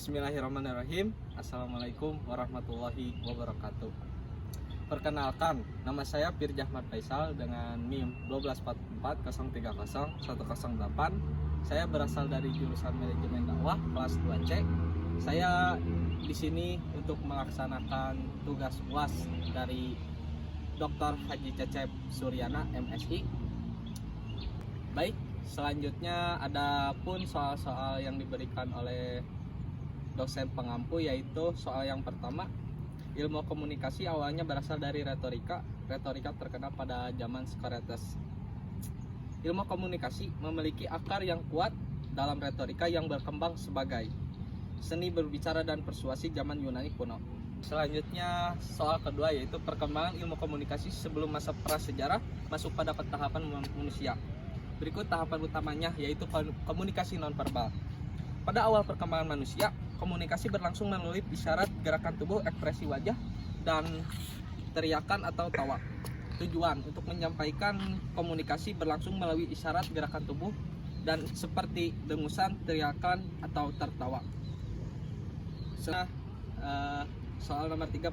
Bismillahirrahmanirrahim. Assalamualaikum warahmatullahi wabarakatuh. Perkenalkan, nama saya Firjahmat Faisal dengan NIM 12034030108. Saya berasal dari jurusan Manajemen Dakwah kelas 2C. Saya di sini untuk melaksanakan tugas UAS dari Dr. Haji Cecep Suryana, MSI. Baik, selanjutnya ada pun soal-soal yang diberikan oleh dosen pengampu, yaitu soal yang pertama. Ilmu komunikasi awalnya berasal dari retorika. Retorika terkenal pada zaman Socrates. Ilmu komunikasi memiliki akar yang kuat dalam retorika yang berkembang sebagai seni berbicara dan persuasi zaman Yunani kuno. Selanjutnya soal kedua, yaitu perkembangan ilmu komunikasi sebelum masa prasejarah masuk pada tahapan manusia. Berikut tahapan utamanya, yaitu komunikasi nonverbal. Pada awal perkembangan manusia, komunikasi berlangsung melalui isyarat, gerakan tubuh, ekspresi wajah, dan teriakan atau tawa. Tujuan untuk menyampaikan komunikasi berlangsung melalui isyarat, gerakan tubuh, dan seperti dengusan, teriakan, atau tertawa. Soal nomor 3,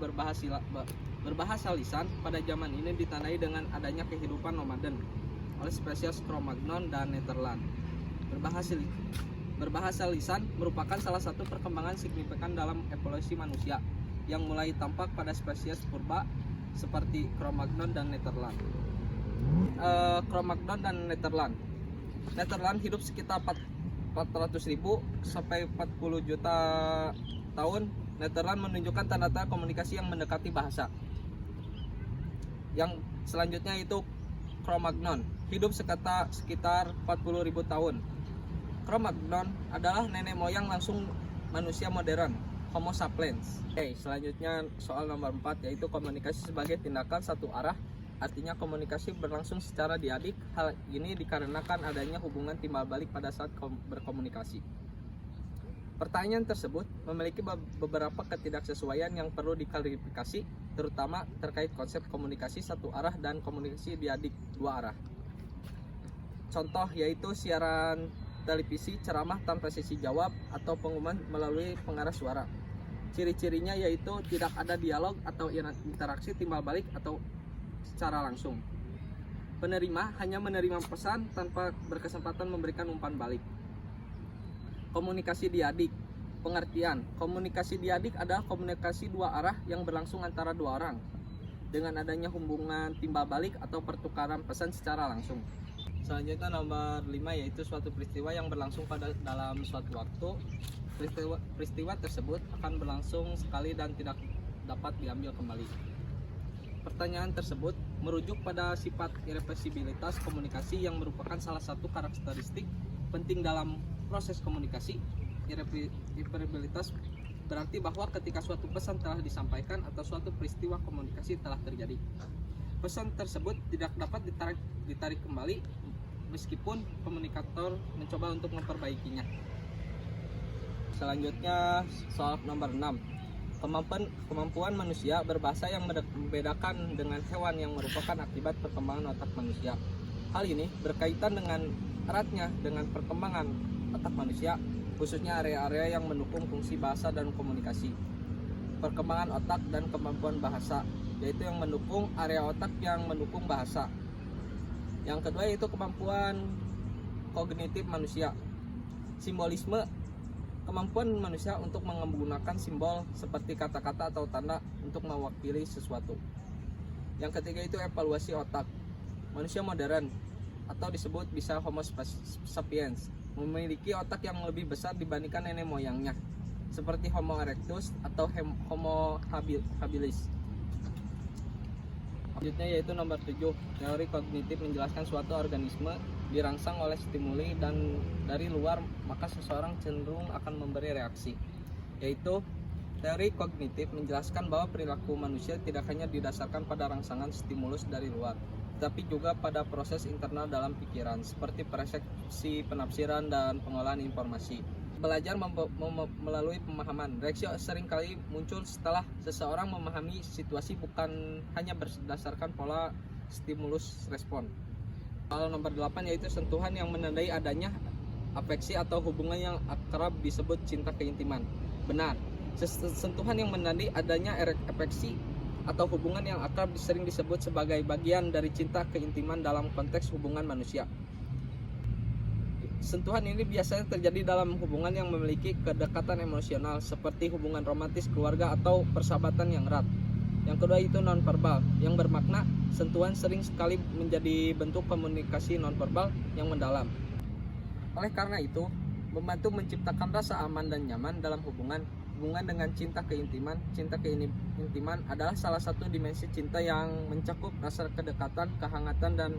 berbahasa lisan pada zaman ini ditandai dengan adanya kehidupan nomaden oleh spesies Cro-Magnon dan Nederland. Berbahasa lisan merupakan salah satu perkembangan signifikan dalam evolusi manusia yang mulai tampak pada spesies purba seperti Cro-Magnon dan Nederland. Cro-Magnon dan Nederland hidup sekitar 400.000 sampai 40 juta tahun. Nederland menunjukkan tanda-tanda komunikasi yang mendekati bahasa. Yang selanjutnya itu Cro-Magnon hidup sekitar 40.000 tahun. Cro-Magnon adalah nenek moyang langsung manusia modern, Homo sapiens. Selanjutnya soal nomor 4, yaitu komunikasi sebagai tindakan satu arah. Artinya komunikasi berlangsung secara diadik. Hal ini dikarenakan adanya hubungan timbal balik pada saat berkomunikasi. Pertanyaan tersebut memiliki beberapa ketidaksesuaian yang perlu diklarifikasi, terutama terkait konsep komunikasi satu arah dan komunikasi diadik dua arah. Contoh yaitu siaran televisi, ceramah tanpa sesi jawab, atau pengumuman melalui pengarah suara. Ciri-cirinya yaitu tidak ada dialog atau interaksi timbal balik atau secara langsung. Penerima hanya menerima pesan tanpa berkesempatan memberikan umpan balik. Komunikasi diadik. Pengertian: komunikasi diadik adalah komunikasi dua arah yang berlangsung antara dua orang dengan adanya hubungan timbal balik atau pertukaran pesan secara langsung. Selanjutnya nomor 5, yaitu suatu peristiwa yang berlangsung dalam suatu waktu. Peristiwa tersebut akan berlangsung sekali dan tidak dapat diambil kembali. Pertanyaan tersebut merujuk pada sifat irreversibilitas komunikasi yang merupakan salah satu karakteristik penting dalam proses komunikasi. Irreversibilitas berarti bahwa ketika suatu pesan telah disampaikan atau suatu peristiwa komunikasi telah terjadi, pesan tersebut tidak dapat ditarik kembali meskipun komunikator mencoba untuk memperbaikinya. Selanjutnya soal nomor 6, kemampuan manusia berbahasa yang membedakan dengan hewan yang merupakan akibat perkembangan otak manusia. Hal ini berkaitan dengan eratnya dengan perkembangan otak manusia, khususnya area-area yang mendukung fungsi bahasa dan komunikasi. Perkembangan otak dan kemampuan bahasa, yaitu yang mendukung area otak yang mendukung bahasa. Yang kedua yaitu kemampuan kognitif manusia. Simbolisme, kemampuan manusia untuk menggunakan simbol seperti kata-kata atau tanda untuk mewakili sesuatu. Yang ketiga itu evaluasi otak. Manusia modern atau disebut bisa Homo sapiens memiliki otak yang lebih besar dibandingkan nenek moyangnya, seperti Homo erectus atau Homo habilis. Selanjutnya yaitu nomor 7, teori kognitif menjelaskan suatu organisme dirangsang oleh stimuli dan dari luar, maka seseorang cenderung akan memberi reaksi. Yaitu teori kognitif menjelaskan bahwa perilaku manusia tidak hanya didasarkan pada rangsangan stimulus dari luar, tetapi juga pada proses internal dalam pikiran, seperti persepsi, penafsiran, dan pengolahan informasi. Belajar melalui pemahaman. Reaksi seringkali muncul setelah seseorang memahami situasi, bukan hanya berdasarkan pola stimulus respon. Soal nomor 8 yaitu sentuhan yang menandai adanya afeksi atau hubungan yang akrab disebut cinta keintiman. Benar, sentuhan yang menandai adanya afeksi atau hubungan yang akrab sering disebut sebagai bagian dari cinta keintiman dalam konteks hubungan manusia. Sentuhan ini biasanya terjadi dalam hubungan yang memiliki kedekatan emosional seperti hubungan romantis, keluarga, atau persahabatan yang erat. Yang kedua itu nonverbal, yang bermakna sentuhan sering sekali menjadi bentuk komunikasi nonverbal yang mendalam. Oleh karena itu, membantu menciptakan rasa aman dan nyaman dalam hubungan dengan cinta keintiman. Cinta keintiman adalah salah satu dimensi cinta yang mencakup rasa kedekatan, kehangatan, dan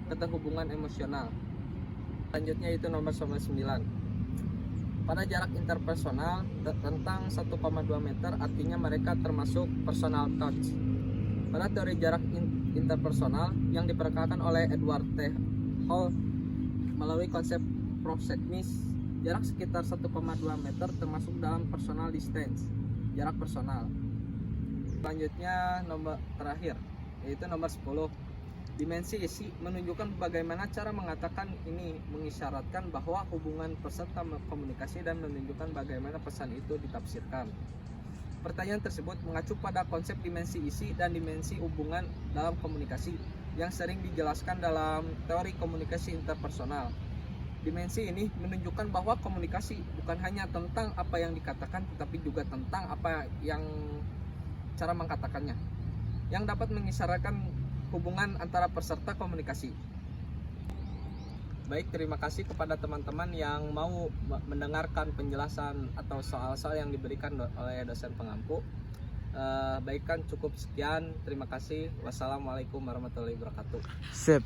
keterhubungan emosional. Selanjutnya itu nomor 9. Pada jarak interpersonal tentang 1,2 meter, artinya mereka termasuk personal touch. Pada teori jarak interpersonal yang diperkenalkan oleh Edward T. Hall melalui konsep proxemics, jarak sekitar 1,2 meter termasuk dalam personal distance, jarak personal. Selanjutnya nomor terakhir, yaitu nomor 10. Dimensi isi menunjukkan bagaimana cara mengatakan ini mengisyaratkan bahwa hubungan peserta komunikasi dan menunjukkan bagaimana pesan itu ditafsirkan. Pertanyaan tersebut mengacu pada konsep dimensi isi dan dimensi hubungan dalam komunikasi yang sering dijelaskan dalam teori komunikasi interpersonal. Dimensi ini menunjukkan bahwa komunikasi bukan hanya tentang apa yang dikatakan, tetapi juga tentang apa yang cara mengkatakannya, yang dapat mengisyaratkan hubungan antara peserta komunikasi. Baik, terima kasih kepada teman-teman yang mau mendengarkan penjelasan atau soal-soal yang diberikan oleh dosen pengampu. Baik, kan cukup sekian. Terima kasih. Wassalamualaikum warahmatullahi wabarakatuh. Sip.